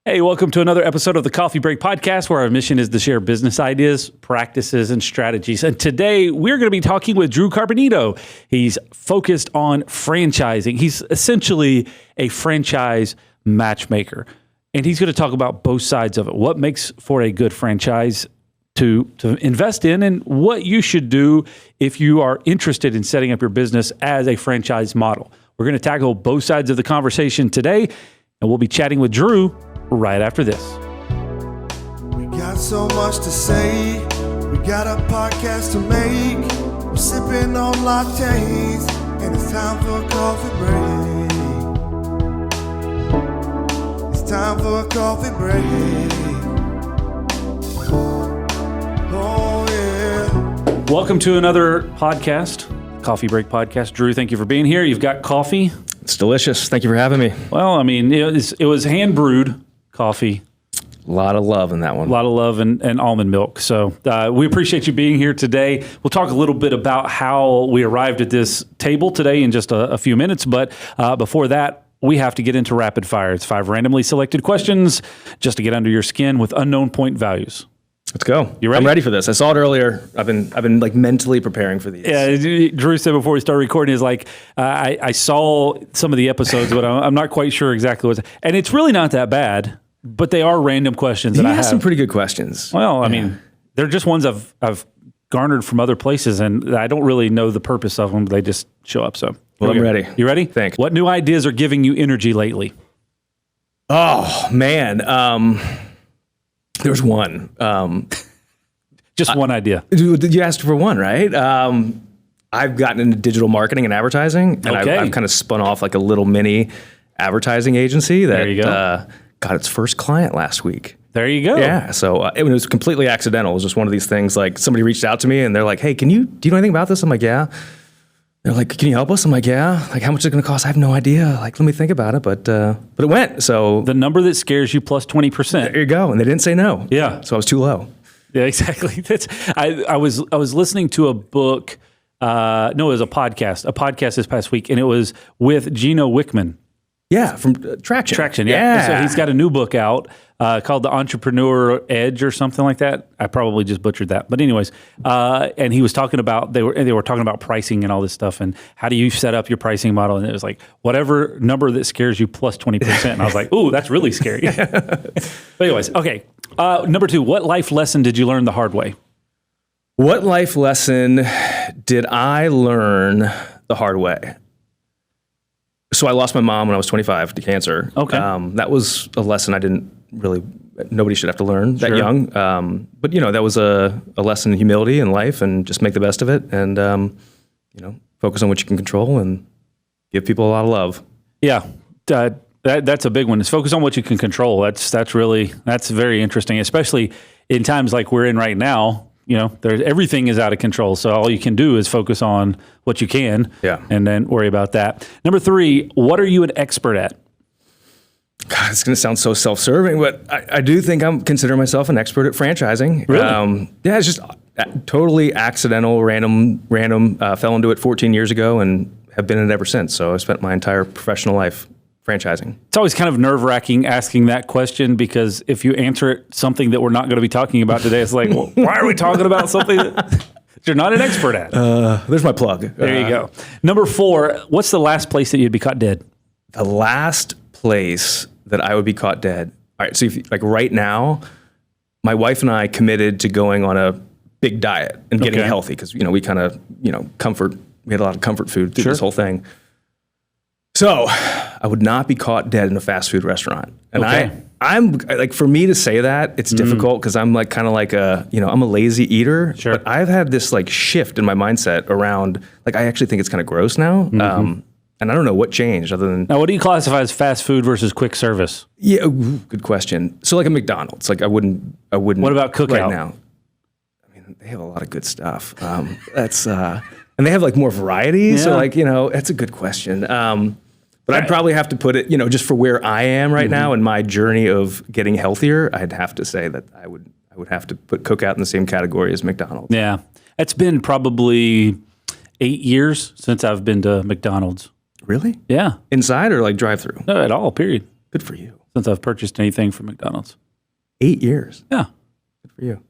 Hey, welcome to another episode of the Coffee Break Podcast, where our mission is to share business ideas, practices, and strategies. And today we're going to be talking with Dru Carpenito. He's focused on franchising. He's essentially a franchise matchmaker. And he's going to talk about both sides of it. What makes for a good franchise to invest in, and what you should do if you are interested in setting up your business as a franchise model. We're going to tackle both sides of the conversation today, and we'll be chatting with Dru right after this. We got so much to say. We got a podcast to make. We're sipping on lattes, and it's time for a coffee break. It's time for a coffee break. Oh yeah. Welcome to another podcast, Coffee Break Podcast. Dru, thank you for being here. You've got coffee. It's delicious. Thank you for having me. Well, I mean, it was hand brewed coffee. A lot of love in that one. A lot of love and almond milk. So we appreciate you being here today. We'll talk a little bit about how we arrived at this table today in just a few minutes. But before that, we have to get into rapid fire. It's 5 randomly selected questions just to get under your skin with unknown point values. Let's go. You ready? I'm ready for this. I saw it earlier. I've been like mentally preparing for these. Yeah, Dru said before we started recording is like, I saw some of the episodes, but I'm not quite sure exactly what's. And it's really not that bad, but they are random questions that I have. He has some pretty good questions. Well, I mean, they're just ones I've garnered from other places, and I don't really know the purpose of them. They just show up. So, well, I'm ready. You ready? Thanks. What new ideas are giving you energy lately? Oh man, there's one. Just one idea. You asked for one, right? I've gotten into digital marketing and advertising, and Okay. I've kind of spun off like a little mini advertising agency that There you go. got its first client last week. There you go. Yeah, so it was completely accidental. It was just one of these things. Like somebody reached out to me and they're like, "Hey, do you know anything about this?" I'm like, "Yeah." They're like, "Can you help us?" I'm like, "Yeah." Like, "How much is it going to cost?" I have no idea. Like, let me think about it. But it went. So The number that scares you plus 20%. there you go. And they didn't say no. Yeah. So I was too low. Yeah, exactly. I was listening to a book. No, it was a podcast this past week, and it was with Gino Wickman. Yeah, from Traction. Traction, yeah. So he's got a new book out called The Entrepreneur Edge or something like that. I probably just butchered that, but anyways, and he was talking about they were talking about pricing and all this stuff, and how do you set up your pricing model? And it was like whatever number that scares you plus 20%. And I was like, ooh, that's really scary. But anyways, okay. Number 2, what life lesson did you learn the hard way? What life lesson did I learn the hard way? So I lost my mom when I was 25 to cancer. Okay. That was a lesson nobody should have to learn that young. But that was a lesson in humility in life, and just make the best of it, and focus on what you can control and give people a lot of love. Yeah. That's a big one. Is focus on what you can control. That's very interesting, especially in times like we're in right now. Everything is out of control. So all you can do is focus on what you can, and then worry about that. Number 3, what are you an expert at? God, it's going to sound so self-serving, but I do think I'm considering myself an expert at franchising. Really? It's just totally accidental, random. Fell into it 14 years ago and have been in it ever since. So I spent my entire professional life franchising. It's always kind of nerve-wracking asking that question, because if you answer it something that we're not going to be talking about today, it's like, well, why are we talking about something that you're not an expert at? There's my plug. There you go. Number 4, what's the last place that you'd be caught dead? The last place that I would be caught dead. All right, so right now, my wife and I committed to going on a big diet and getting healthy, because we kind of comfort. We had a lot of comfort food through this whole thing. So I would not be caught dead in a fast food restaurant. And I'm like, for me to say that, it's difficult, because I'm like kind of like I'm a lazy eater. Sure. But I've had this like shift in my mindset around, like, I actually think it's kind of gross now. And I don't know what changed other than. Now, what do you classify as fast food versus quick service? Yeah, good question. So like a McDonald's, like I wouldn't. What about Cookout? Right now? I mean, they have a lot of good stuff. And they have like more variety. Yeah. So like, that's a good question. But I'd probably have to put it, just for where I am right now in my journey of getting healthier, I'd have to say that I would have to put Cookout in the same category as McDonald's. Yeah. It's been probably 8 years since I've been to McDonald's. Really? Yeah. Inside or like drive-through? No, at all, period. Good for you. since I've purchased anything from McDonald's. 8 years. Yeah. Good for you.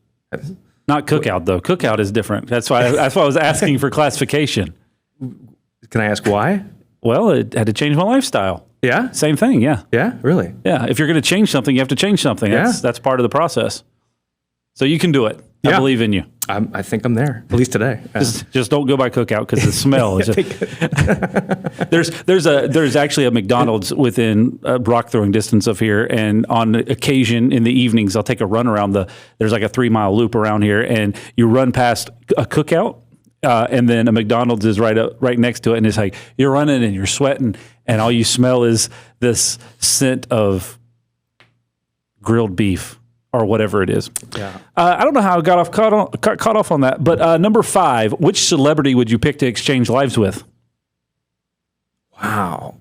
Not Cookout, though. Cookout is different. That's why I was asking for classification. Can I ask why? Well, it had to change my lifestyle. Yeah? Same thing, yeah. Yeah? Really? Yeah, if you're going to change something, you have to change something. That's part of the process. So you can do it. I believe in you. I think I'm there, at least today. Just don't go by Cookout because the smell is. There's actually a McDonald's within rock throwing distance of here, and on occasion in the evenings I'll take a run around there's like a 3-mile loop around here, and you run past a Cookout, and then a McDonald's is right next to it, and it's like you're running and you're sweating, and all you smell is this scent of grilled beef. Or whatever it is. Yeah. I don't know how I got caught off on that. But number 5, which celebrity would you pick to exchange lives with? Wow.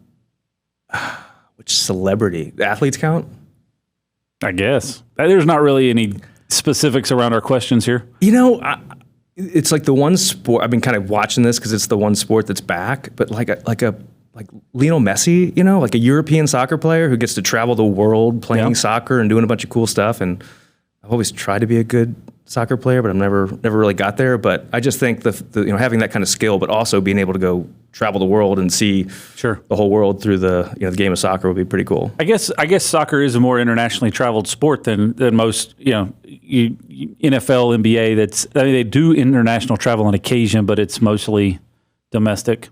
Which celebrity? The athletes count? I guess. There's not really any specifics around our questions here. You know, it's like the one sport, I've been kind of watching this because it's the one sport that's back, but like Lionel Messi, you know, like a European soccer player who gets to travel the world playing soccer and doing a bunch of cool stuff. And I've always tried to be a good soccer player, but I've never really got there. But I just think the having that kind of skill, but also being able to go travel the world and see the whole world through the game of soccer would be pretty cool. I guess soccer is a more internationally traveled sport than most NFL, NBA. They do international travel on occasion, but it's mostly domestic.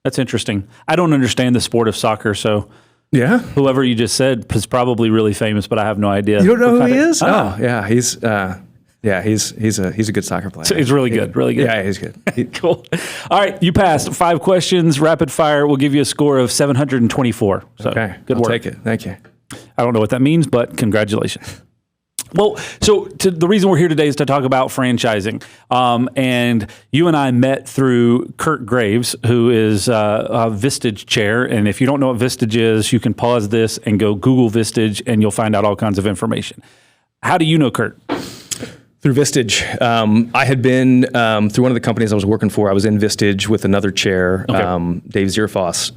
That's interesting. I don't understand the sport of soccer, so whoever you just said is probably really famous, but I have no idea. You don't know who he is? Oh, yeah, he's a good soccer player. So he's really good, really good. Yeah, he's good. Cool. All right, you passed 5 questions, rapid fire. We'll give you a score of 724. So okay, good I'll work. take it. Thank you. I don't know what that means, but congratulations. Well, so the reason we're here today is to talk about franchising. And you and I met through Kurt Graves, who is a Vistage chair. And if you don't know what Vistage is, you can pause this and go Google Vistage, and you'll find out all kinds of information. How do you know Kurt? Through Vistage. I had been, through one of the companies I was working for, I was in Vistage with another chair, Dave Zierfoss.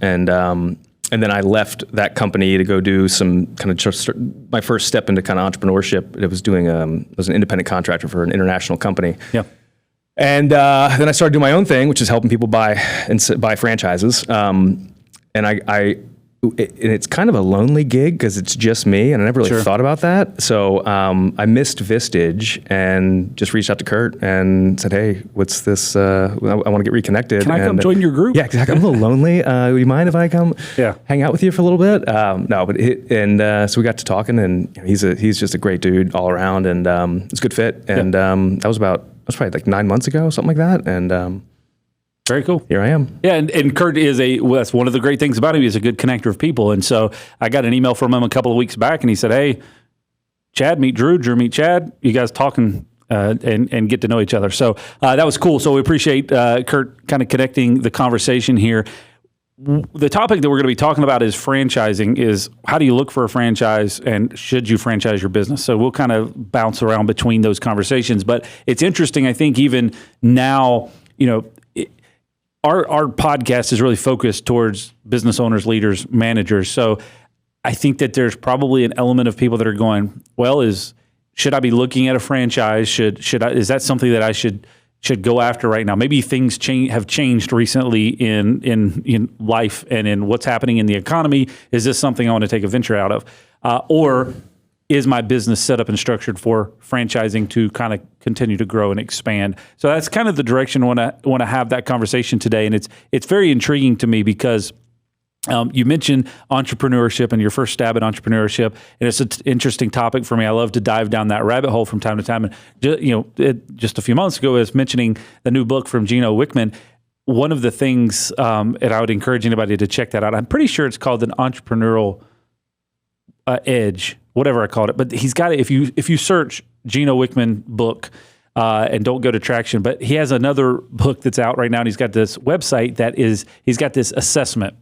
And then I left that company to go do some kind of just my first step into kind of entrepreneurship. It was doing was an independent contractor for an international company. Yeah. And then I started doing my own thing, which is helping people buy franchises. And it's kind of a lonely gig because it's just me, and I never really thought about that. So I missed Vistage and just reached out to Kurt and said, "Hey, what's this? I want to get reconnected. Can I come join your group?" Yeah, exactly. I'm a little lonely. Would you mind if I come hang out with you for a little bit? No, but so we got to talking, and he's just a great dude all around, and it's a good fit. And that was probably like 9 months ago, something like that, and. Very cool. Here I am. Yeah, and Kurt is that's one of the great things about him. He's a good connector of people. And so I got an email from him a couple of weeks back, and he said, "Hey, Chad, meet Drew. Drew, meet Chad. You guys talking and get to know each other." So that was cool. So we appreciate Kurt kind of connecting the conversation here. The topic that we're going to be talking about is franchising. Is how do you look for a franchise, and should you franchise your business? So we'll kind of bounce around between those conversations. But it's interesting. I think even now, Our podcast is really focused towards business owners, leaders, managers. So I think that there's probably an element of people that are going, well, should I be looking at a franchise? Is that something that I should go after right now? Maybe things have changed recently in life and in what's happening in the economy. Is this something I want to take a venture out of? Or is my business set up and structured for franchising to kind of continue to grow and expand? So that's kind of the direction I want to have that conversation today. And it's very intriguing to me because you mentioned entrepreneurship and your first stab at entrepreneurship, and it's an interesting topic for me. I love to dive down that rabbit hole from time to time. And just a few months ago, I was mentioning the new book from Gino Wickman. One of the things, and I would encourage anybody to check that out. I'm pretty sure it's called an entrepreneurial edge, whatever I called it. But he's got it. If you search Gino Wickman book and don't go to Traction, but he has another book that's out right now, and he's got this website he's got this assessment.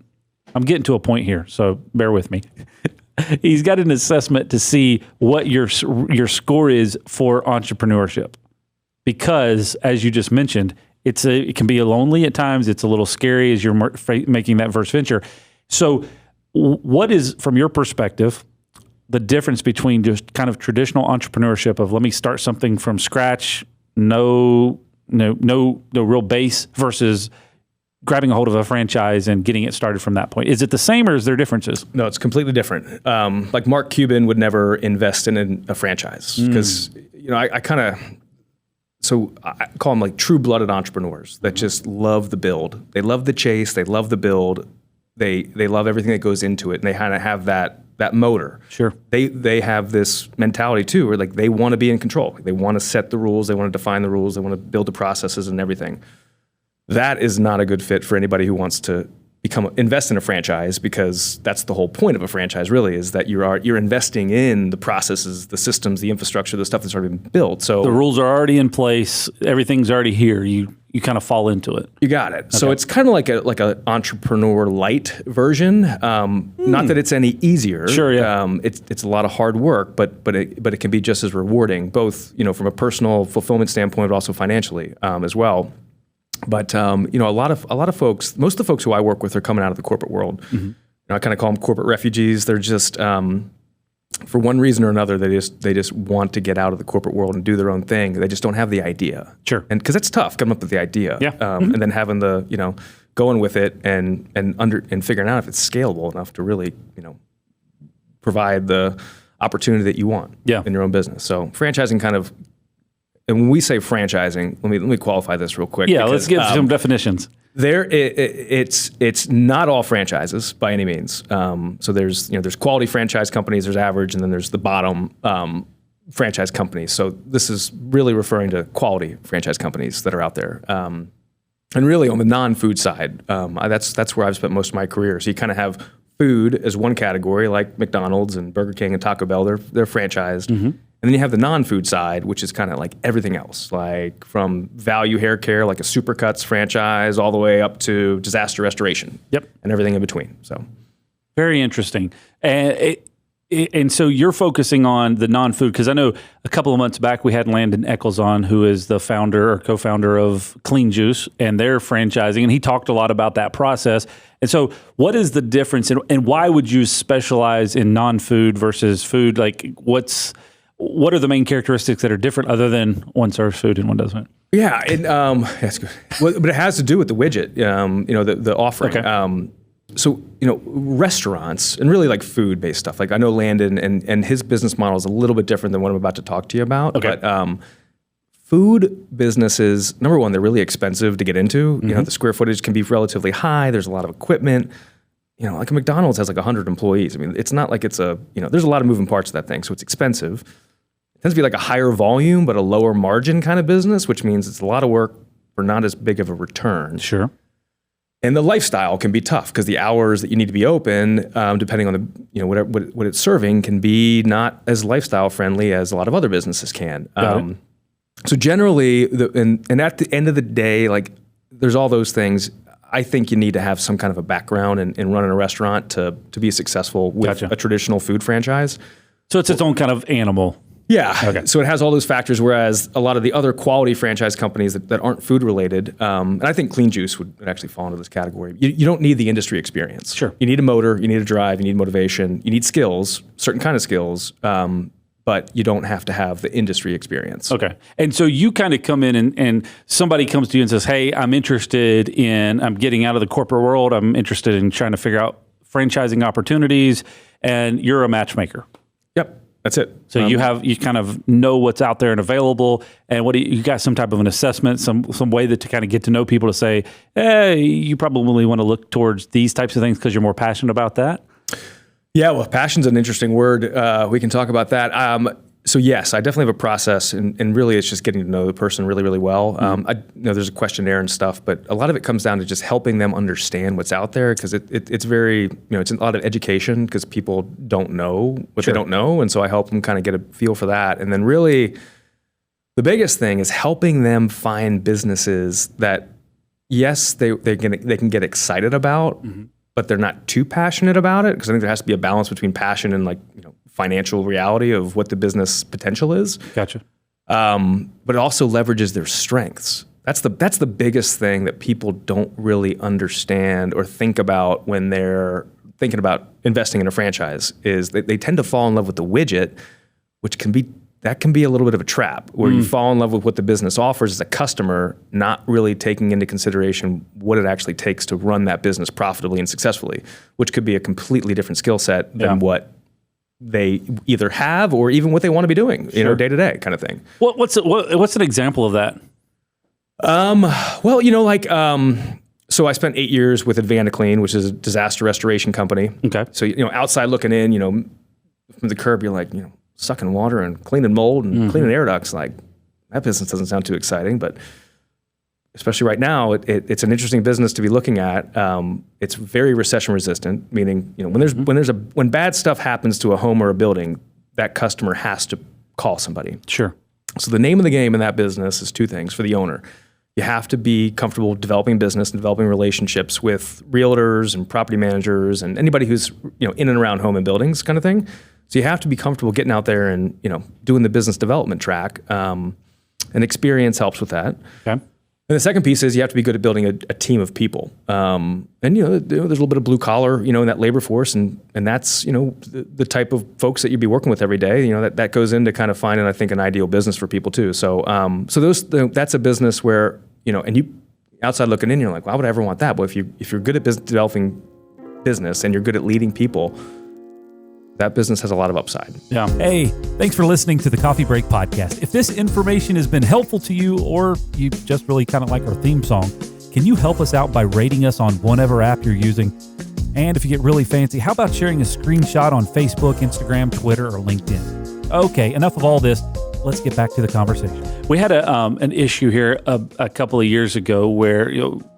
I'm getting to a point here, so bear with me. He's got an assessment to see what your score is for entrepreneurship, because as you just mentioned, it can be lonely at times. It's a little scary as you're making that first venture. So What is, from your perspective, the difference between just kind of traditional entrepreneurship of let me start something from scratch, no real base, versus grabbing a hold of a franchise and getting it started from that point? Is it the same, or is there differences? No, it's completely different. Like Mark Cuban would never invest in a franchise because, I call them like true-blooded entrepreneurs that just love the build. They love the chase. They love the build. They love everything that goes into it, and they kind of have that motor. Sure. They have this mentality too, where like they want to be in control. They want to set the rules. They want to define the rules. They want to build the processes and everything. That is not a good fit for anybody who wants to invest in a franchise, because that's the whole point of a franchise really, is that you're investing in the processes, the systems, the infrastructure, the stuff that's already been built. So the rules are already in place. Everything's already here. You kind of fall into it. You got it. Okay. So it's kind of like a entrepreneur light version. Not that it's any easier. Sure, yeah. It's a lot of hard work, but it can be just as rewarding, both from a personal fulfillment standpoint, but also financially as well. But a lot of folks, most of the folks who I work with are coming out of the corporate world. Mm-hmm. I kind of call them corporate refugees. They're just for one reason or another, they just want to get out of the corporate world and do their own thing. They just don't have the idea. Sure. And because it's tough coming up with the idea. Yeah. And then having the going with it and figuring out if it's scalable enough to really provide the opportunity that you want in your own business. So franchising kind of. And when we say franchising, let me qualify this real quick. Yeah, let's give some definitions. It's not all franchises by any means. So there's quality franchise companies, there's average, and then there's the bottom franchise companies. So this is really referring to quality franchise companies that are out there. And really on the non-food side, that's where I've spent most of my career. So you kind of have food as one category, like McDonald's and Burger King and Taco Bell. They're franchised. Mm-hmm. And then you have the non-food side, which is kind of like everything else, like from value hair care, like a Supercuts franchise, all the way up to disaster restoration. Yep. And everything in between. So, very interesting. And so you're focusing on the non-food, because I know a couple of months back we had Landon Eccles on, who is the founder or co-founder of Clean Juice, and they're franchising, and he talked a lot about that process. And so what is the difference, and why would you specialize in non-food versus food? Like what are the main characteristics that are different, other than one serves food and one doesn't? Yeah, that's good. Well, but it has to do with the widget, the offering. Okay. So restaurants and really like food-based stuff. Like I know Landon and his business model is a little bit different than what I'm about to talk to you about. Okay. But food businesses, number one, they're really expensive to get into. Mm-hmm. The square footage can be relatively high. There's a lot of equipment. Like a McDonald's has like 100 employees. I mean, it's not like it's there's a lot of moving parts to that thing, so it's expensive. It tends to be like a higher volume, but a lower margin kind of business, which means it's a lot of work for not as big of a return. Sure. And the lifestyle can be tough because the hours that you need to be open, depending on the, what it's serving, can be not as lifestyle friendly as a lot of other businesses can. So generally, and at the end of the day, like there's all those things. I think you need to have some kind of a background in running a restaurant to be successful with a traditional food franchise. So it's its own kind of animal. Yeah. Okay. So it has all those factors, whereas a lot of the other quality franchise companies that aren't food related, and I think Clean Juice would actually fall into this category. You don't need the industry experience. Sure. You need a motor, you need a drive, you need motivation, you need skills, certain kind of skills, but you don't have to have the industry experience. Okay. And so you kind of come in and somebody comes to you and says, hey, I'm getting out of the corporate world. I'm interested in trying to figure out franchising opportunities, and you're a matchmaker. Yep. That's it. So you kind of know what's out there and available, and you got some type of an assessment, some way to kind of get to know people to say, hey, you probably want to look towards these types of things because you're more passionate about that. Yeah, well, passion's an interesting word. We can talk about that. So yes, I definitely have a process, and really it's just getting to know the person really, really well. There's a questionnaire and stuff, but a lot of it comes down to just helping them understand what's out there, because it's very, it's a lot of education, because people don't know what they don't know, and so I help them kind of get a feel for that. And then really, the biggest thing is helping them find businesses that, yes, they can get excited about, but they're not too passionate about it, because I think there has to be a balance between passion and financial reality of what the business potential is. Gotcha. But it also leverages their strengths. That's the biggest thing that people don't really understand or think about when they're thinking about investing in a franchise is they tend to fall in love with the widget, which can be a little bit of a trap where you fall in love with what the business offers as a customer, not really taking into consideration what it actually takes to run that business profitably and successfully, which could be a completely different skill set than what they either have or even what they want to be doing, you know, day to day kind of thing. What's an example of that? Well, you know, like, so I spent 8 years with Advanta-Clean, which is a disaster restoration company. Okay. So, you know, outside looking in, you know, from the curb, you're like, you know, sucking water and cleaning mold and cleaning air ducts. Like, that business doesn't sound too exciting, but especially right now, it's an interesting business to be looking at. It's very recession resistant, meaning, you know, when bad stuff happens to a home or a building, that customer has to call somebody. Sure. So the name of the game in that business is two things for the owner. You have to be comfortable developing business and developing relationships with realtors and property managers and anybody who's, you know, in and around home and buildings kind of thing. So you have to be comfortable getting out there and, you know, doing the business development track. And experience helps with that. Okay. And the second piece is you have to be good at building a team of people. And, you know, there's a little bit of blue collar, you know, in that labor force. And that's, you know, the type of folks that you'd be working with every day. You know, that goes into kind of finding, I think, an ideal business for people too. So that's a business where, you know, and you outside looking in, you're like, why would I ever want that? Well, if you're good at developing business and you're good at leading people, that business has a lot of upside. Yeah. Hey, thanks for listening to the Coffee Break Podcast. If this information has been helpful to you or you just really kind of like our theme song, can you help us out by rating us on whatever app you're using? And if you get really fancy, how about sharing a screenshot on Facebook, Instagram, Twitter, or LinkedIn? Okay, enough of all this. Let's get back to the conversation. We had an issue here a couple of years ago where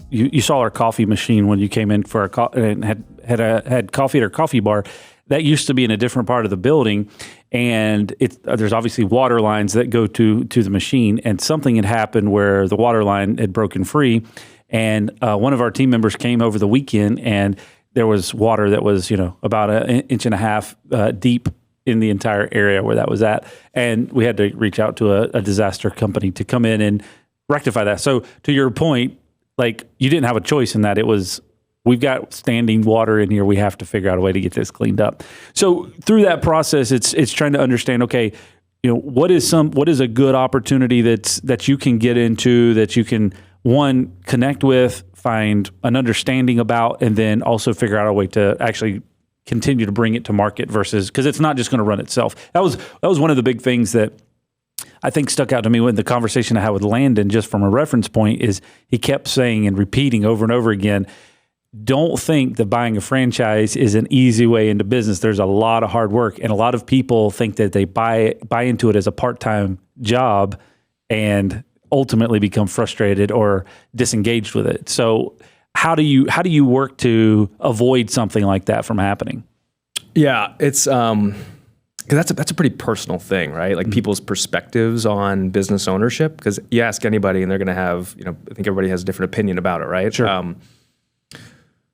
you saw our coffee machine when you came in for and had coffee at our coffee bar. That used to be in a different part of the building, and there's obviously water lines that go to the machine, and something had happened where the water line had broken free, and one of our team members came over the weekend, and there was water that was, you know, about an inch and a half deep in the entire area where that was at, and we had to reach out to a disaster company to come in and rectify that. So to your point, like, you didn't have a choice in that. It was, we've got standing water in here. We have to figure out a way to get this cleaned up. So through that process, it's trying to understand, okay, you know, what is a good opportunity that you can get into, that you can, one, connect with, find an understanding about, and then also figure out a way to actually continue to bring it to market versus, because it's not just going to run itself. That was one of the big things that I think stuck out to me when the conversation I had with Landon, just from a reference point, is he kept saying and repeating over and over again, don't think that buying a franchise is an easy way into business. There's a lot of hard work, and a lot of people think that they buy into it as a part-time job and ultimately become frustrated or disengaged with it. So how do you work to avoid something like that from happening? Yeah, it's because that's a pretty personal thing, right? Like people's perspectives on business ownership. Because you ask anybody, and they're going to have, you know, I think everybody has a different opinion about it, right? Sure.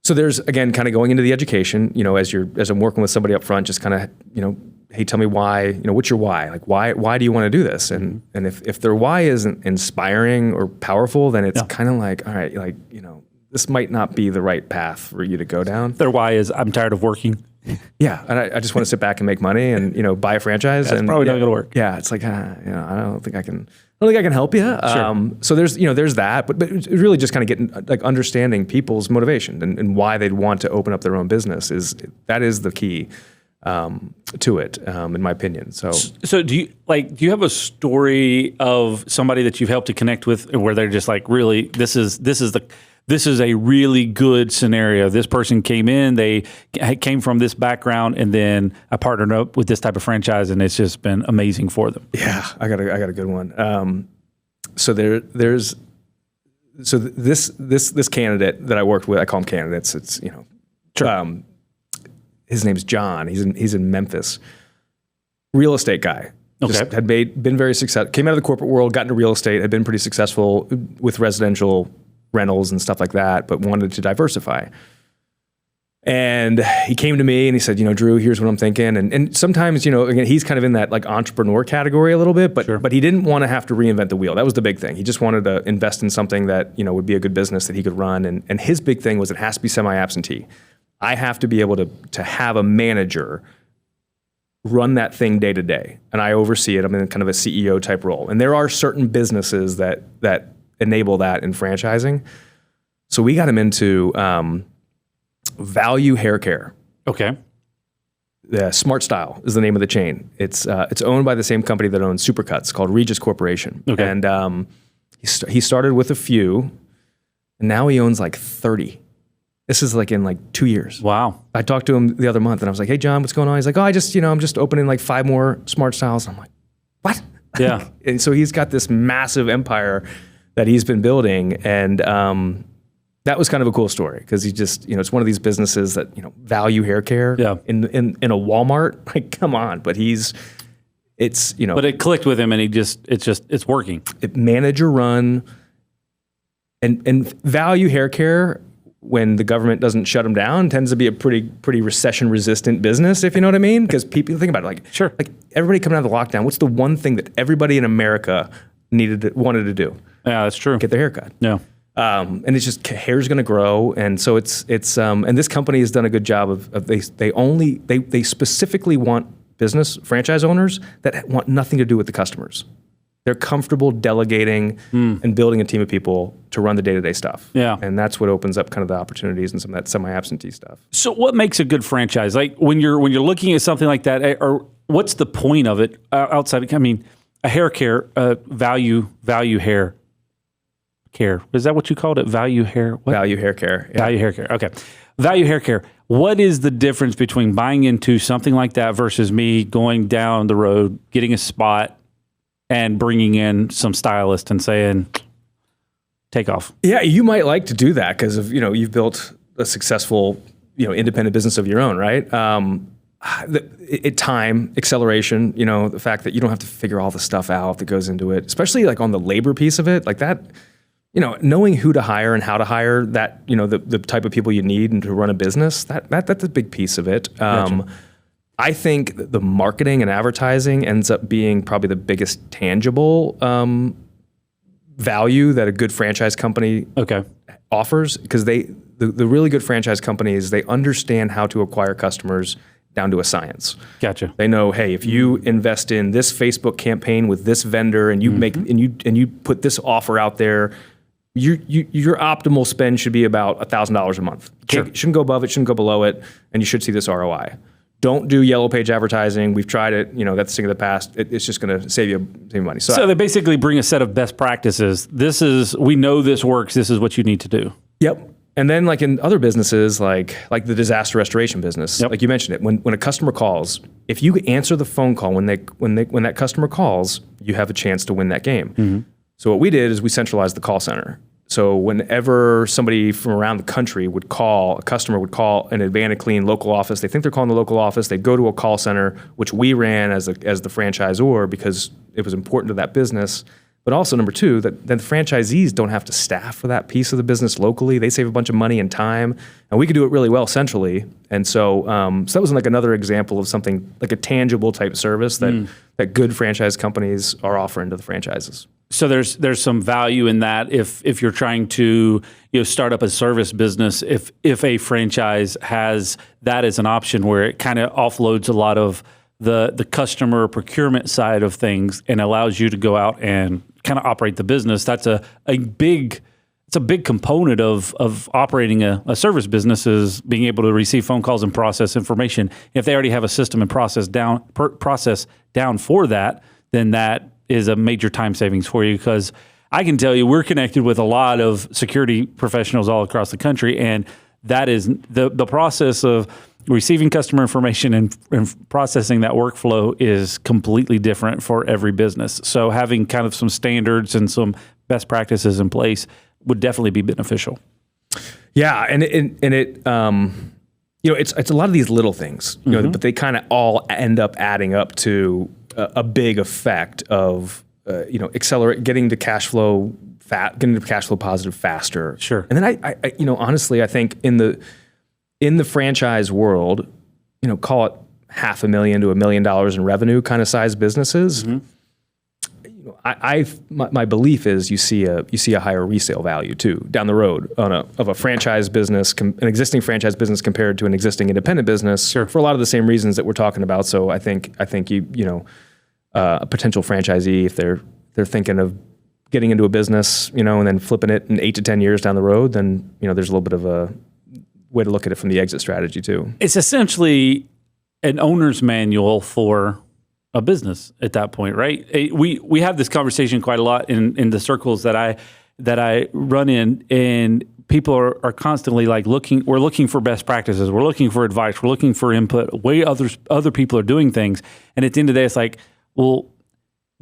So there's, again, kind of going into the education, you know, as I'm working with somebody up front, just kind of, you know, hey, tell me why, you know, what's your why? Like, why do you want to do this? And if their why isn't inspiring or powerful, then it's kind of like, all right, like, you know, this might not be the right path for you to go down. Their why is, I'm tired of working. Yeah, and I just want to sit back and make money and, you know, buy a franchise. That's and probably not going to work. Yeah, it's like, you know, I don't think I can help you. Sure. So there's that, but it's really just kind of getting, like, understanding people's motivation and why they'd want to open up their own business is the key to it, in my opinion. So do you have a story of somebody that you've helped to connect with where they're just like, really, this is a really good scenario. This person came in, they came from this background, and then I partnered up with this type of franchise, and it's just been amazing for them. Yeah, I got a good one. So this candidate that I worked with, I call them candidates. It's, you know, sure. His name's John. He's in Memphis. Real estate guy. Okay. Just been very successful. Came out of the corporate world, got into real estate, had been pretty successful with residential rentals and stuff like that, but wanted to diversify. And he came to me and he said, you know, Drew, here's what I'm thinking. And sometimes, you know, again, he's kind of in that like entrepreneur category a little bit, but sure. But he didn't want to have to reinvent the wheel. That was the big thing. He just wanted to invest in something that, you know, would be a good business that he could run. And his big thing was it has to be semi-absentee. I have to be able to have a manager run that thing day to day, and I oversee it. I'm in kind of a CEO type role, and there are certain businesses that enable that in franchising. So we got him into Value Hair Care. Okay. Smart Style is the name of the chain. It's owned by the same company that owns Supercuts, called Regis Corporation. Okay. And he started with a few, and now he owns like 30. This is like in like 2 years. Wow. I talked to him the other month, and I was like, "Hey, John, what's going on?" He's like, "Oh, I'm just opening like 5 more Smart Styles." And I'm like, "What?" Yeah. And so he's got this massive empire that he's been building, and that was kind of a cool story, because he just, it's one of these businesses that, Value Hair Care in a Walmart. Like, come on. But but it clicked with him, and it's working. Manager run, and Value Hair Care, when the government doesn't shut them down, tends to be a pretty recession resistant business, if you know what I mean. Because people think about it, like, sure, like everybody coming out of the lockdown, what's the one thing that everybody in America wanted to do? Yeah, that's true. Get their hair cut. Yeah. And it's just, hair's going to grow, and so it's and this company has done a good job of they specifically want business franchise owners that want nothing to do with the customers. They're comfortable delegating and building a team of people to run the day-to-day stuff. Yeah. And that's what opens up kind of the opportunities and some of that semi-absentee stuff. So what makes a good franchise? Like when you're looking at something like that, or what's the point of it outside? I mean, a hair care, value hair care. Is that what you called it? Value hair? What? Value Hair Care. Yeah. Value hair care. Okay. Value hair care. What is the difference between buying into something like that versus me going down the road, getting a spot, and bringing in some stylist and saying, take off? Yeah, you might like to do that because of, you've built a successful, independent business of your own, right? Time, acceleration, the fact that you don't have to figure all the stuff out that goes into it, especially like on the labor piece of it, like that, knowing who to hire and how to hire that, the type of people you need and to run a business, that's a big piece of it. Gotcha. I think the marketing and advertising ends up being probably the biggest tangible value that a good franchise company offers, because the really good franchise companies, they understand how to acquire customers down to a science. Gotcha. They know, hey, if you invest in this Facebook campaign with this vendor and you make and you put this offer out there, your optimal spend should be about $1,000 a month. Sure. It shouldn't go above it, shouldn't go below it, and you should see this ROI. Don't do yellow page advertising. We've tried it. That's the thing of the past. It's just going to save you money. So they basically bring a set of best practices. We know this works. This is what you need to do. Yep. And then like in other businesses, like the disaster restoration business, like you mentioned it, when a customer calls, if you answer the phone call when that customer calls, you have a chance to win that game. Mm-hmm. So what we did is we centralized the call center. So whenever somebody from around the country would call, a customer would call an Advantage Clean local office, they think they're calling the local office, they'd go to a call center, which we ran as the franchisor because it was important to that business. But also, number two, that then the franchisees don't have to staff for that piece of the business locally. They save a bunch of money and time, and we could do it really well centrally. And so, so that was like another example of something like a tangible type service that good franchise companies are offering to the franchises. So there's some value in that if you're trying to start up a service business, if a franchise has that as an option where it kind of offloads a lot of the customer procurement side of things and allows you to go out and kind of operate the business. That's a big component of operating a service business, is being able to receive phone calls and process information. If they already have a system and process down for that, then that is a major time savings for you, because I can tell you we're connected with a lot of security professionals all across the country, and that is the process of receiving customer information and processing that workflow is completely different for every business. So having kind of some standards and some best practices in place would definitely be beneficial. Yeah, and it it's a lot of these little things, but they kind of all end up adding up to a big effect of getting to cash flow positive faster. Sure. And then I honestly, I think in the franchise world, call it $500,000 to $1 million in revenue kind of size businesses. Mm-hmm. my belief is you see a higher resale value too down the road of a franchise business, an existing franchise business compared to an existing independent business. Sure. For a lot of the same reasons that we're talking about. So I think a potential franchisee, if they're thinking of getting into a business, and then flipping it in 8 to 10 years down the road, then there's a little bit of a way to look at it from the exit strategy too. It's essentially an owner's manual for a business at that point, right? We have this conversation quite a lot in the circles that I run in, and people are constantly like we're looking for best practices, we're looking for advice, we're looking for input, way other people are doing things, and at the end of the day, it's like, well,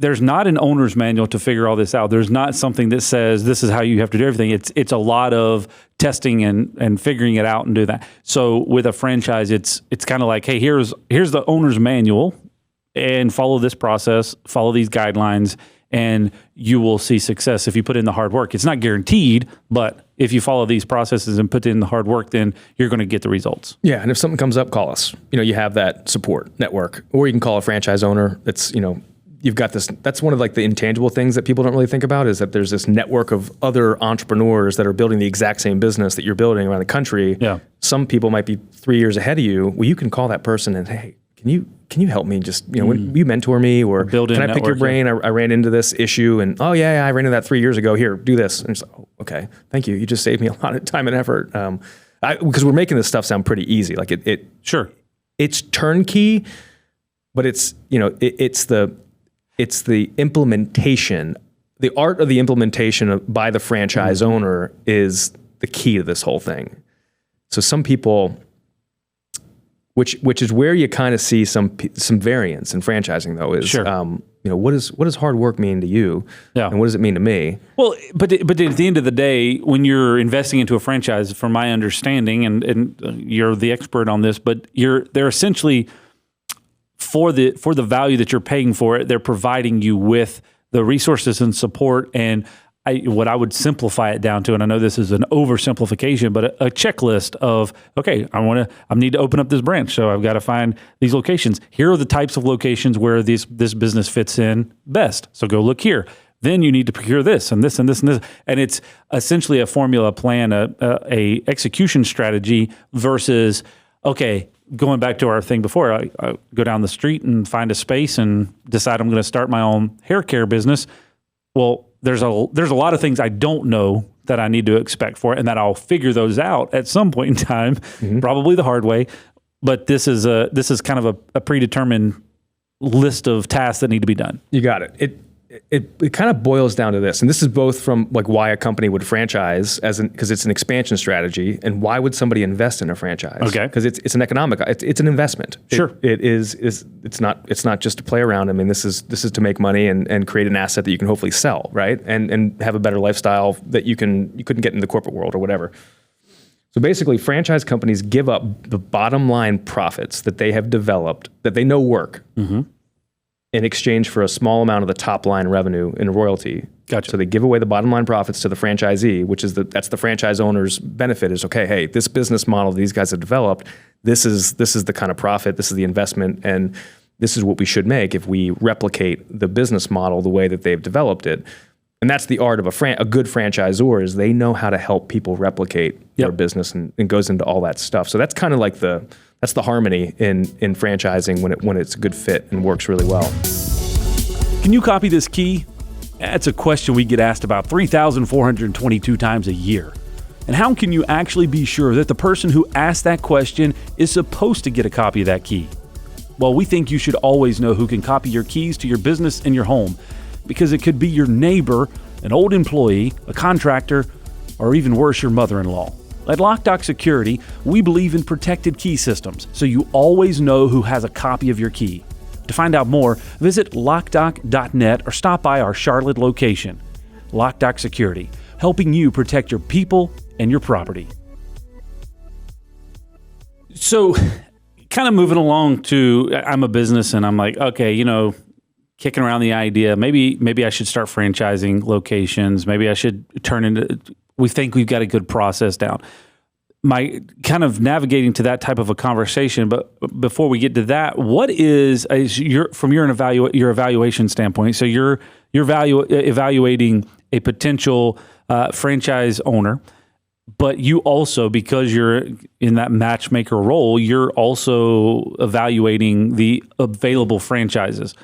there's not an owner's manual to figure all this out. There's not something that says this is how you have to do everything. It's a lot of testing and figuring it out and do that. So with a franchise, it's kind of like, hey, here's the owner's manual, and follow this process, follow these guidelines, and you will see success if you put in the hard work. It's not guaranteed, but if you follow these processes and put in the hard work, then you're going to get the results. Yeah, and if something comes up, call us. You have that support network, or you can call a franchise owner. That's you've got this. That's one of like the intangible things that people don't really think about, is that there's this network of other entrepreneurs that are building the exact same business that you're building around the country. Yeah. Some people might be 3 years ahead of you. Well, you can call that person and say, hey, can you help me? Just, when you mentor me, or can I pick your brain? I ran into this issue, and I ran into that 3 years ago. Here, do this. And it's like, oh, okay, thank you. You just saved me a lot of time and effort. Because we're making this stuff sound pretty easy. Like Sure. It's turnkey, but it's the implementation. The art of the implementation by the franchise owner is the key to this whole thing. So some people, which is where you kind of see some variance in franchising, though, is sure. What does hard work mean to you, and what does it mean to me? Well, but at the end of the day, when you're investing into a franchise, from my understanding, and you're the expert on this, but they're essentially, for the value that you're paying for it, they're providing you with the resources and support, and what I would simplify it down to, and I know this is an oversimplification, but a checklist of, okay, I need to open up this branch, so I've got to find these locations. Here are the types of locations where this business fits in best. So go look here. Then you need to procure this and this and this and this, and it's essentially a formula plan, a execution strategy versus, okay, going back to our thing before, I go down the street and find a space and decide I'm going to start my own hair care business. Well, there's a lot of things I don't know that I need to expect for it, and that I'll figure those out at some point in time, probably the hard way. But this is kind of a predetermined list of tasks that need to be done. You got it. It kind of boils down to this, and this is both from like why a company would franchise because it's an expansion strategy, and why would somebody invest in a franchise? Okay, because it's an economic, it's an investment. Sure, it's not just to play around. I mean, this is to make money and create an asset that you can hopefully sell, right? And have a better lifestyle that you couldn't get in the corporate world or whatever. So basically, franchise companies give up the bottom line profits that they have developed that they know work. In exchange for a small amount of the top line revenue in royalty. Gotcha. So they give away the bottom line profits to the franchisee, which is that's the franchise owner's benefit is, okay, hey, this business model these guys have developed, this is the kind of profit, this is the investment, and this is what we should make if we replicate the business model the way that they've developed it. And that's the art of a good franchisor, is they know how to help people replicate their business, and goes into all that stuff. So that's kind of like that's the harmony in franchising when it's a good fit and works really well. Can you copy this key? That's a question we get asked about 3,422 times a year. And how can you actually be sure that the person who asked that question is supposed to get a copy of that key? Well, we think you should always know who can copy your keys to your business and your home, because it could be your neighbor, an old employee, a contractor, or even worse, your mother-in-law. At Loc-Doc Security, we believe in protected key systems, so you always know who has a copy of your key. To find out more, visit locdoc.net or stop by our Charlotte location. Loc-Doc Security, helping you protect your people and your property. So, kind of moving along to, I'm a business and I'm like, okay, kicking around the idea, maybe I should start franchising locations. Maybe I should we think we've got a good process down. my kind of navigating to that type of a conversation. But before we get to that, what is from your evaluation standpoint? So you're evaluating a potential franchise owner, but you also, because you're in that matchmaker role, you're also evaluating the available franchises.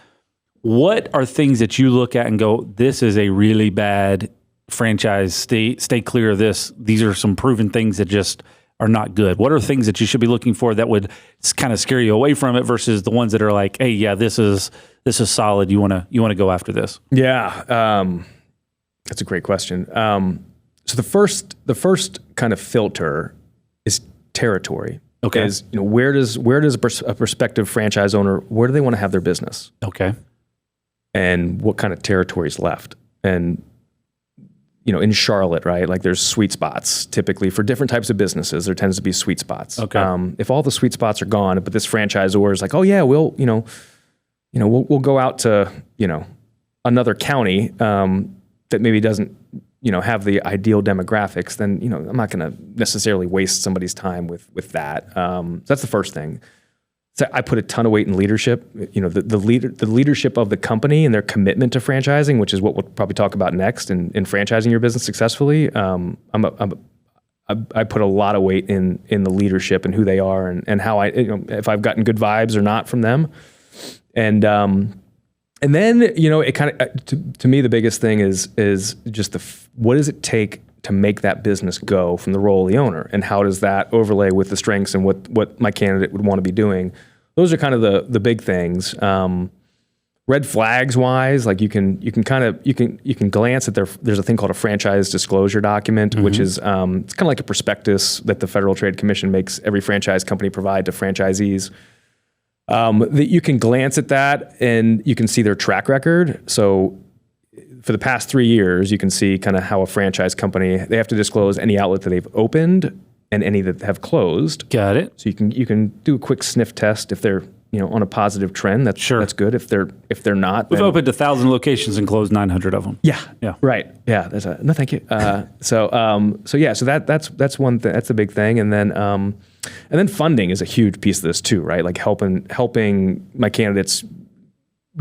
What are things that you look at and go, this is a really bad franchise, stay clear of this? These are some proven things that just are not good. What are things that you should be looking for that would kind of scare you away from it versus the ones that are like, hey, yeah, this is solid. You want to go after this? Yeah. That's a great question. So the first kind of filter is territory. Okay. Is, where does a prospective franchise owner, where do they want to have their business? Okay. And what kind of territory is left? And, in Charlotte, right? Like there's sweet spots typically for different types of businesses. There tends to be sweet spots. Okay. If all the sweet spots are gone, but this franchisor is like, oh yeah, we'll we'll go out to, another county, that maybe doesn't, have the ideal demographics, then, I'm not going to necessarily waste somebody's time with that. So that's the first thing. So I put a ton of weight in leadership, the leadership of the company and their commitment to franchising, which is what we'll probably talk about next in franchising your business successfully. I put a lot of weight in the leadership and who they are and how if I've gotten good vibes or not from them. And then, it kind of, to me, the biggest thing is just what does it take to make that business go from the role of the owner, and how does that overlay with the strengths and what my candidate would want to be doing? Those are kind of the big things. Red flags wise, like you can glance at there's a thing called a franchise disclosure document, which is it's kind of like a prospectus that the Federal Trade Commission makes every franchise company provide to franchisees. That you can glance at that and you can see their track record. So for the past 3 years, you can see kind of how a franchise company, they have to disclose any outlet that they've opened and any that have closed. Got it. So you can do a quick sniff test if they're on a positive trend. That's good. If they're not, we've opened 1,000 locations and closed 900 of them. Yeah. Yeah. Right. Yeah. No, thank you. So that's one thing. That's a big thing. And then funding is a huge piece of this too, right? Like helping my candidates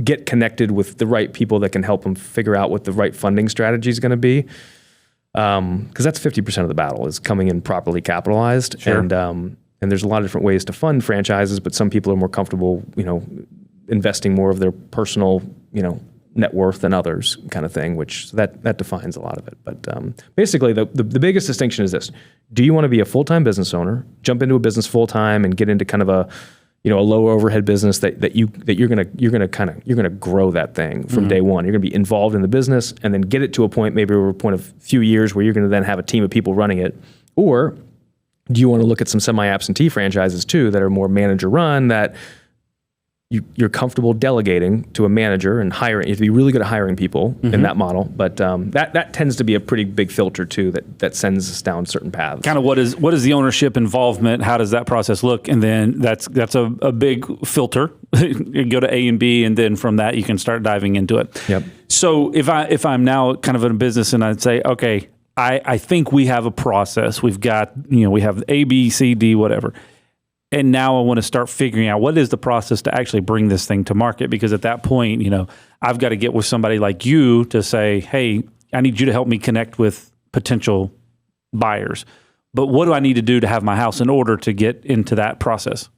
get connected with the right people that can help them figure out what the right funding strategy is going to be. Because that's 50% of the battle is coming in properly capitalized. Sure. And there's a lot of different ways to fund franchises, but some people are more comfortable, investing more of their personal, net worth than others, kind of thing, which that defines a lot of it. But basically, the biggest distinction is this: do you want to be a full-time business owner, jump into a business full-time, and get into kind of a low overhead business that you're gonna grow that thing from day one. You're gonna be involved in the business and then get it to a point, maybe over a point of few years, where you're gonna then have a team of people running it, or do you want to look at some semi-absentee franchises too that are more manager-run, that you're comfortable delegating to a manager and hiring? You have to be really good at hiring people in that model. But that tends to be a pretty big filter too that sends us down certain paths. Kind of what is the ownership involvement? How does that process look? And then that's a big filter. You go to A and B, and then from that you can start diving into it. Yep. So if I'm now kind of in a business and I'd say, okay, I think we have a process. We've got, we have A, B, C, D, whatever. And now I want to start figuring out what is the process to actually bring this thing to market. Because at that point, I've got to get with somebody like you to say, hey, I need you to help me connect with potential buyers. But what do I need to do to have my house in order to get into that process?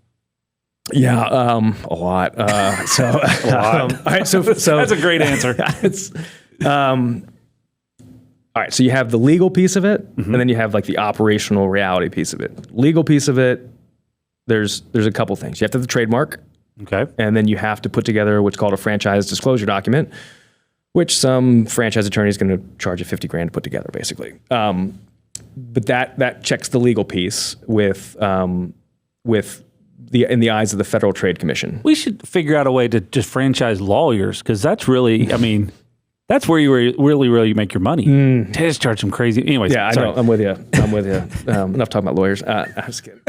Yeah, a lot. A lot. All right, so that's a great answer. All right, so you have the legal piece of it, and then you have like the operational reality piece of it. Legal piece of it, there's a couple things. You have to have the trademark, okay, and then you have to put together what's called a franchise disclosure document, which some franchise attorney is going to charge you $50,000 to put together, basically. But that checks the legal piece with in the eyes of the Federal Trade Commission. We should figure out a way to just franchise lawyers, because that's really, that's where you really make your money. They just charge them crazy. Anyways, yeah, sorry. I know. I'm with you. Enough talking about lawyers. I'm just kidding.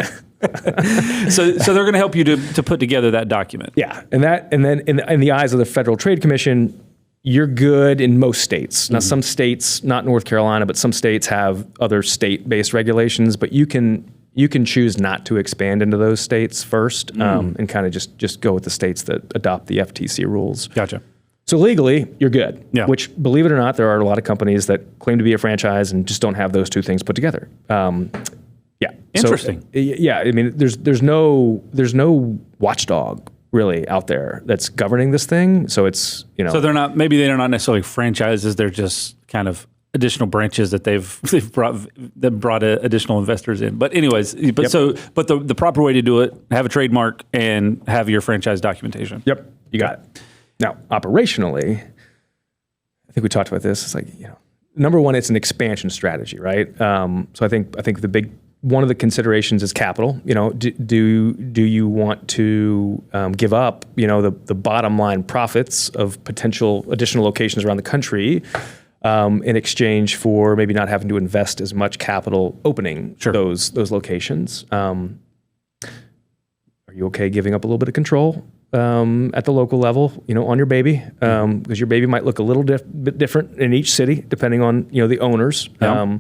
So they're going to help you to put together that document. Yeah, and then in the eyes of the Federal Trade Commission, you're good in most states. Now, some states, not North Carolina, but some states have other state-based regulations. But you can you can choose not to expand into those states first, and kind of just go with the states that adopt the FTC rules. Gotcha. So legally, you're good. Yeah. Which, believe it or not, there are a lot of companies that claim to be a franchise and just don't have those two things put together. Yeah. Interesting. So, yeah. I mean, there's no watchdog really out there that's governing this thing. So it's, So they're not necessarily franchises. They're just kind of additional branches that they've brought additional investors in. But anyways, the proper way to do it, have a trademark and have your franchise documentation. Yep. You got it. Now, operationally, I think we talked about this. It's like, number one, it's an expansion strategy, right? So I think one of the considerations is capital. Do you want to give up, the bottom line profits of potential additional locations around the country in exchange for maybe not having to invest as much capital opening those locations? Are you okay giving up a little bit of control at the local level, on your baby? Because your baby might look a little bit different in each city, depending on, the owners. Yeah.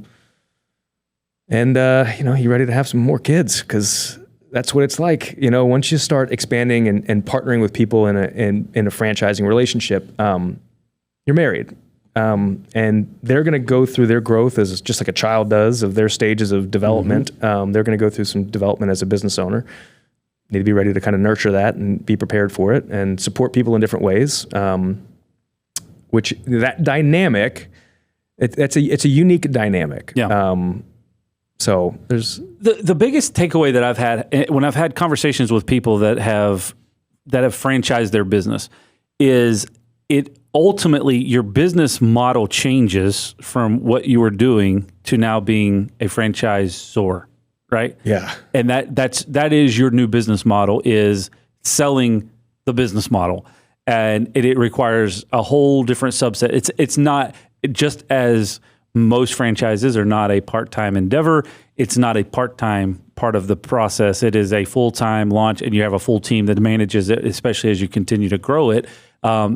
You ready to have some more kids? Because that's what it's like. Once you start expanding and partnering with people in a franchising relationship, you're married. And they're going to go through their growth as just like a child does of their stages of development. They're going to go through some development as a business owner. Need to be ready to kind of nurture that and be prepared for it and support people in different ways. Which that dynamic, it's a unique dynamic. Yeah. So there's the biggest takeaway that I've had when I've had conversations with people that have franchised their business is it ultimately your business model changes from what you were doing to now being a franchisor, right? Yeah. And that is your new business model, is selling the business model. And it requires a whole different subset. It's not just as most franchises are not a part-time endeavor. It's not a part-time part of the process. It is a full-time launch, and you have a full team that manages it, especially as you continue to grow it,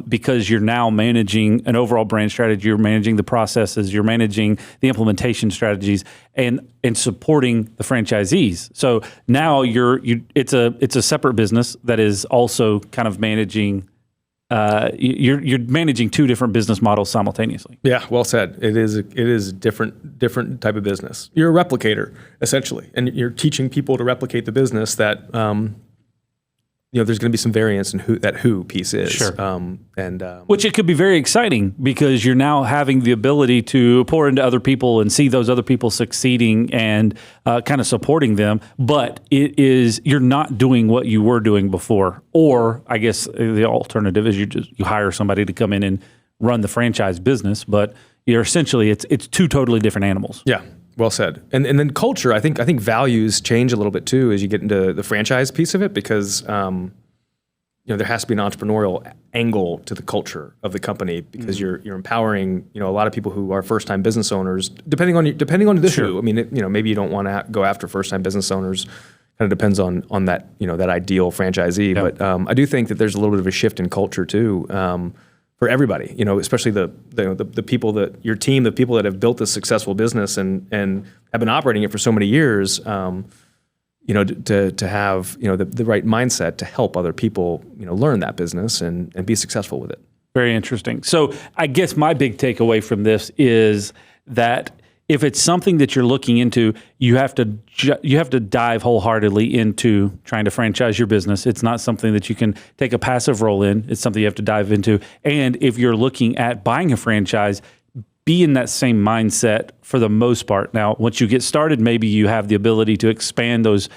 because you're now managing an overall brand strategy. You're managing the processes. You're managing the implementation strategies, and supporting the franchisees. So now it's a separate business that is also kind of managing. You're managing two different business models simultaneously. Yeah, well said. It is a different type of business. You're a replicator essentially, and you're teaching people to replicate the business that there's going to be some variance in who piece is. Sure. Which it could be very exciting because you're now having the ability to pour into other people and see those other people succeeding and kind of supporting them. But you're not doing what you were doing before. Or I guess the alternative is you hire somebody to come in and run the franchise business. But you're essentially it's two totally different animals. Yeah. Well said. And then culture, I think values change a little bit too as you get into the franchise piece of it, because there has to be an entrepreneurial angle to the culture of the company, because you're empowering a lot of people who are first time business owners. Depending on the who. I mean, maybe you don't want to go after first time business owners. Kind of depends on that that ideal franchisee. Yeah. But I do think that there's a little bit of a shift in culture too. For everybody, especially the people that your team, the people that have built this successful business and have been operating it for so many years, to have the right mindset to help other people learn that business and be successful with it. Very interesting. So I guess my big takeaway from this is that if it's something that you're looking into, you have to dive wholeheartedly into trying to franchise your business. It's not something that you can take a passive role in. It's something you have to dive into. And if you're looking at buying a franchise, be in that same mindset for the most part. Now, once you get started, maybe you have the ability to expand those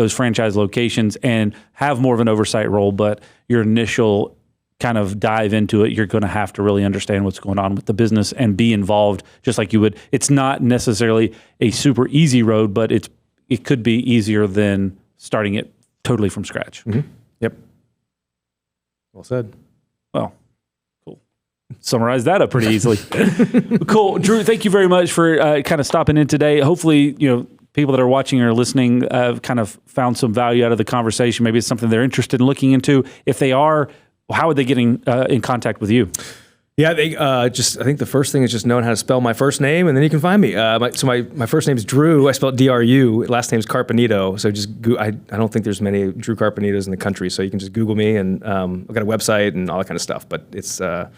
franchise locations and have more of an oversight role, but your initial kind of dive into it, you're going to have to really understand what's going on with the business and be involved just like you would. It's not necessarily a super easy road, but it could be easier than starting it totally from scratch. Mm-hmm. Yep. Well said. Well, cool. Summarize that up pretty easily. Cool. Dru, thank you very much for kind of stopping in today. Hopefully, people that are watching or listening kind of found some value out of the conversation. Maybe it's something they're interested in looking into. If they are, how are they getting in contact with you? Yeah, I think the first thing is just knowing how to spell my first name, and then you can find me. My first name is Dru. I spell it Dru. Last name is Carpenito. So I don't think there's many Dru Carpenitos in the country. So you can just Google me, and I've got a website and all that kind of stuff. But that's the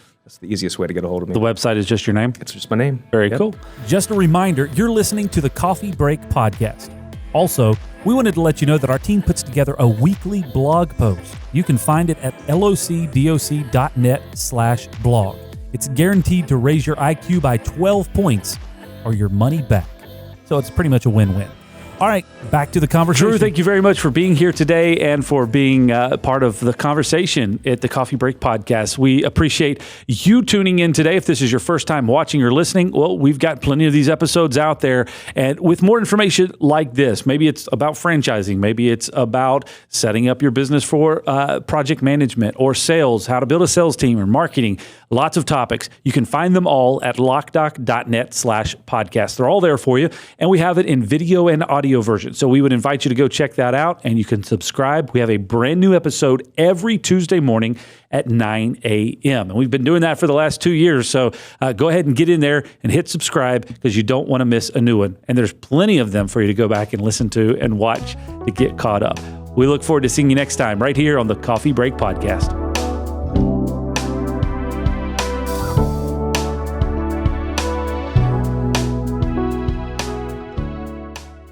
easiest way to get a hold of me. The website is just your name? It's just my name. Very cool. Just a reminder, you're listening to the Coffee Break Podcast. Also, we wanted to let you know that our team puts together a weekly blog post. You can find it at locdoc.net/blog. It's guaranteed to raise your IQ by 12 points or your money back. So it's pretty much a win-win. All right, back to the conversation. Drew, thank you very much for being here today and for being part of the conversation at the Coffee Break Podcast. We appreciate you tuning in today. If this is your first time watching or listening, well, we've got plenty of these episodes out there. And with more information like this, maybe it's about franchising, maybe it's about setting up your business for project management or sales, how to build a sales team or marketing, lots of topics. You can find them all at locdoc.net/podcast. They're all there for you. And we have it in video and audio version. So we would invite you to go check that out, and you can subscribe. We have a brand new episode every Tuesday morning at 9 a.m. And we've been doing that for the last 2 years. So go ahead and get in there and hit subscribe because you don't want to miss a new one. And there's plenty of them for you to go back and listen to and watch to get caught up. We look forward to seeing you next time right here on the Coffee Break Podcast.